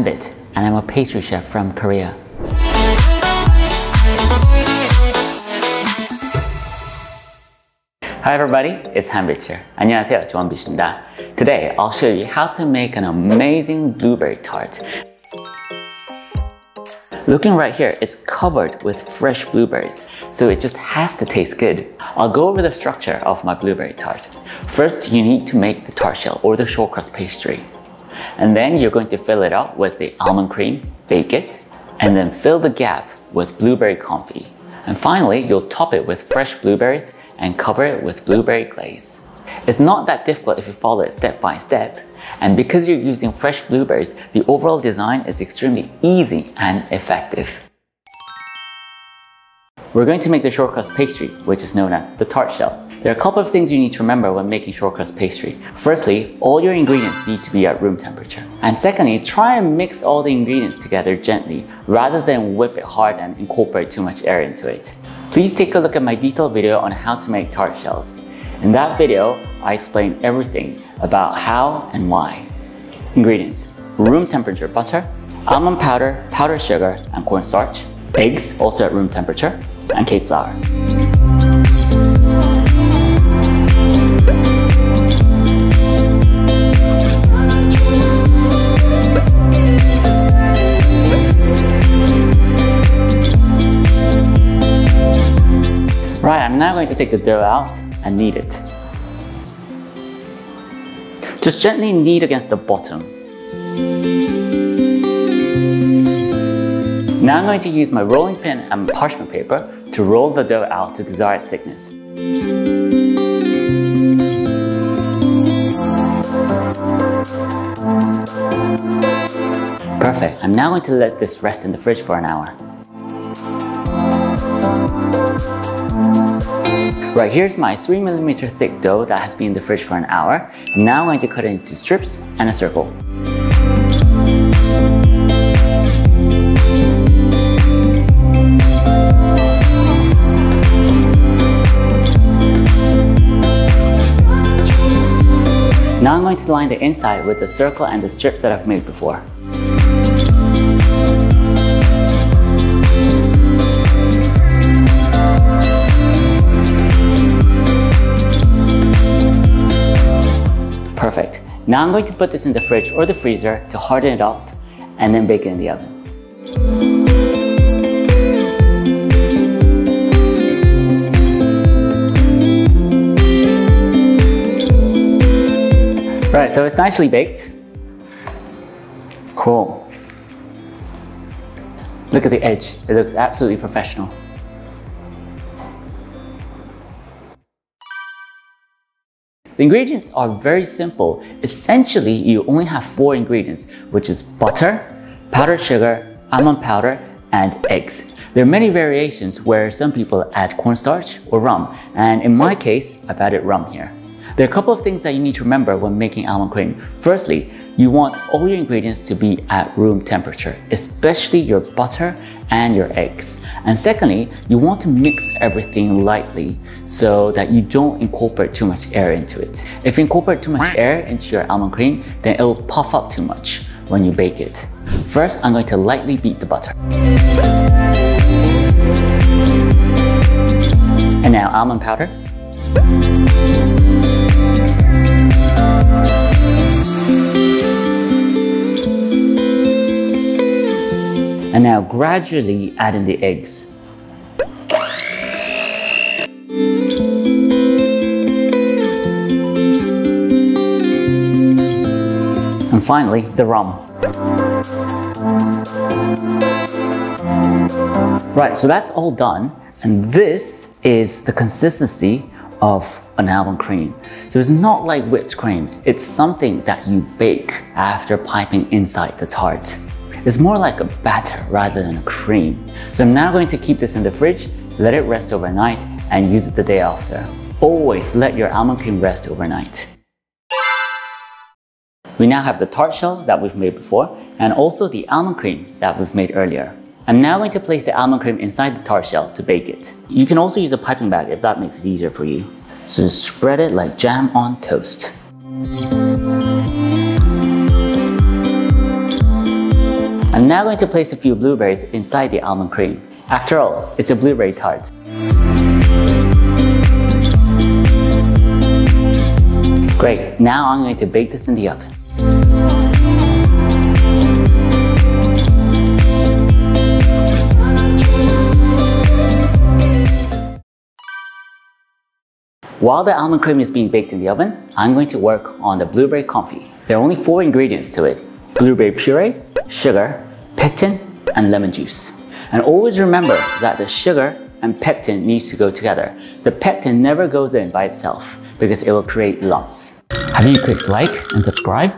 Hanbit, and I'm a pastry chef from Korea. Hi everybody, it's Hanbit here. 안녕하세요, 조한빛입니다. Today, I'll show you how to make an amazing blueberry tart. Looking right here, it's covered with fresh blueberries, so it just has to taste good. I'll go over the structure of my blueberry tart. First, you need to make the tart shell or the short crust pastry. And then you're going to fill it out with the almond cream, bake it, and then fill the gap with blueberry confit. And finally, you'll top it with fresh blueberries and cover it with blueberry glaze. It's not that difficult if you follow it step by step. And because you're using fresh blueberries, the overall design is extremely easy and effective. We're going to make the short crust pastry, which is known as the tart shell. There are a couple of things you need to remember when making short crust pastry. Firstly, all your ingredients need to be at room temperature. And secondly, try and mix all the ingredients together gently, rather than whip it hard and incorporate too much air into it. Please take a look at my detailed video on how to make tart shells. In that video, I explain everything about how and why. Ingredients: room temperature butter, almond powder, powdered sugar, and cornstarch, eggs, also at room temperature, and cake flour. Right, I'm now going to take the dough out and knead it. Just gently knead against the bottom. Now I'm going to use my rolling pin and parchment paper to roll the dough out to desired thickness. Perfect. I'm now going to let this rest in the fridge for an hour. Right, here's my 3mm thick dough that has been in the fridge for an hour. Now I'm going to cut it into strips and a circle. Now I'm going to line the inside with the circle and the strips that I've made before. Perfect. Now I'm going to put this in the fridge or the freezer to harden it up and then bake it in the oven. Right, so it's nicely baked. Cool. Look at the edge. It looks absolutely professional. The ingredients are very simple. Essentially, you only have 4 ingredients, which is butter, powdered sugar, almond powder, and eggs. There are many variations where some people add cornstarch or rum, and in my case, I've added rum here. There are a couple of things that you need to remember when making almond cream. Firstly, you want all your ingredients to be at room temperature, especially your butter and your eggs. And secondly, you want to mix everything lightly so that you don't incorporate too much air into it. If you incorporate too much air into your almond cream, then it will puff up too much when you bake it. First, I'm going to lightly beat the butter. And now almond powder. And now gradually add in the eggs. And finally, the rum. Right, so that's all done. And this is the consistency of an almond cream. So it's not like whipped cream. It's something that you bake after piping inside the tart. It's more like a batter rather than a cream. So I'm now going to keep this in the fridge, let it rest overnight, and use it the day after. Always let your almond cream rest overnight. We now have the tart shell that we've made before, and also the almond cream that we've made earlier. I'm now going to place the almond cream inside the tart shell to bake it. You can also use a piping bag if that makes it easier for you. So spread it like jam on toast. I'm now going to place a few blueberries inside the almond cream. After all, it's a blueberry tart. Great, now I'm going to bake this in the oven. While the almond cream is being baked in the oven, I'm going to work on the blueberry confit. There are only 4 ingredients to it: blueberry puree, sugar, pectin, and lemon juice. And always remember that the sugar and pectin needs to go together. The pectin never goes in by itself because it will create lumps. Have you clicked like and subscribe?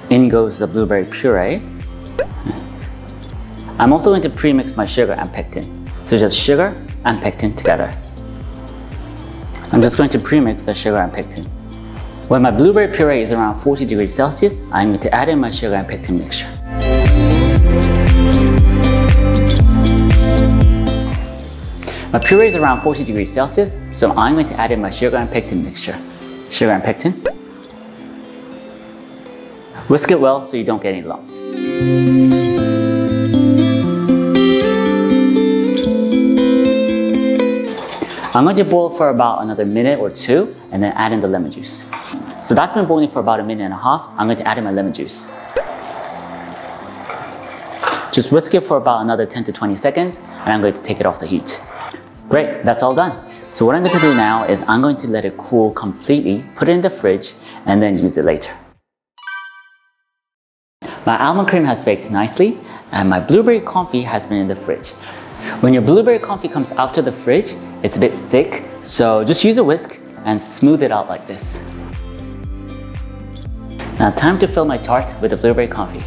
In goes the blueberry puree. I'm also going to pre-mix my sugar and pectin. So just sugar and pectin together. I'm just going to pre-mix the sugar and pectin. When my blueberry puree is around 40 degrees Celsius, I'm going to add in my sugar and pectin mixture. My puree is around 40 degrees Celsius, so I'm going to add in my sugar and pectin mixture. Sugar and pectin. Whisk it well so you don't get any lumps. I'm going to boil for about another minute or 2 and then add in the lemon juice. So that's been boiling for about a minute and a half. I'm going to add in my lemon juice. Just whisk it for about another 10 to 20 seconds and I'm going to take it off the heat. Great, that's all done. So what I'm going to do now is I'm going to let it cool completely, put it in the fridge, and then use it later. My almond cream has baked nicely and my blueberry confit has been in the fridge. When your blueberry confit comes out of the fridge, it's a bit thick, so just use a whisk and smooth it out like this. Now time to fill my tart with the blueberry confit.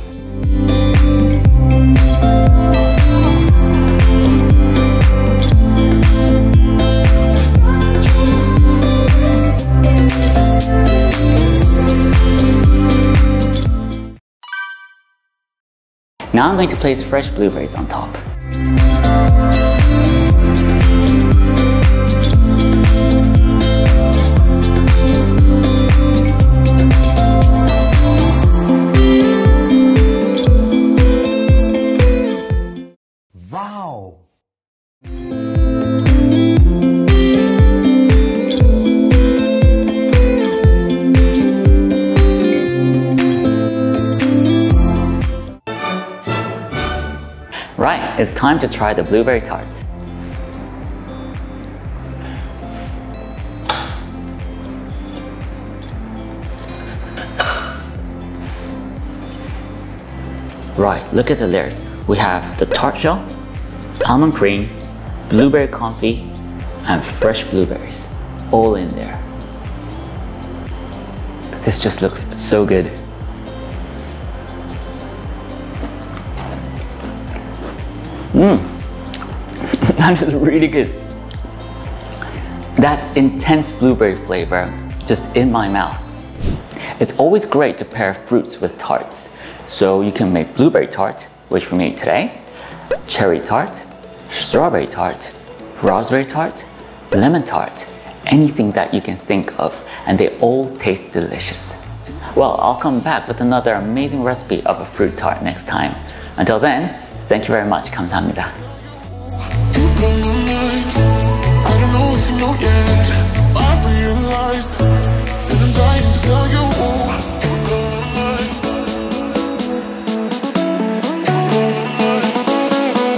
Now I'm going to place fresh blueberries on top. Wow! Right, it's time to try the blueberry tart. Right, look at the layers. We have the tart shell, almond cream, blueberry confit, and fresh blueberries, all in there. This just looks so good. That is really good. That's intense blueberry flavor just in my mouth. It's always great to pair fruits with tarts. So you can make blueberry tart, which we made today, cherry tart, strawberry tart, raspberry tart, lemon tart, anything that you can think of, and they all taste delicious. Well, I'll come back with another amazing recipe of a fruit tart next time. Until then, thank you very much. 감사합니다.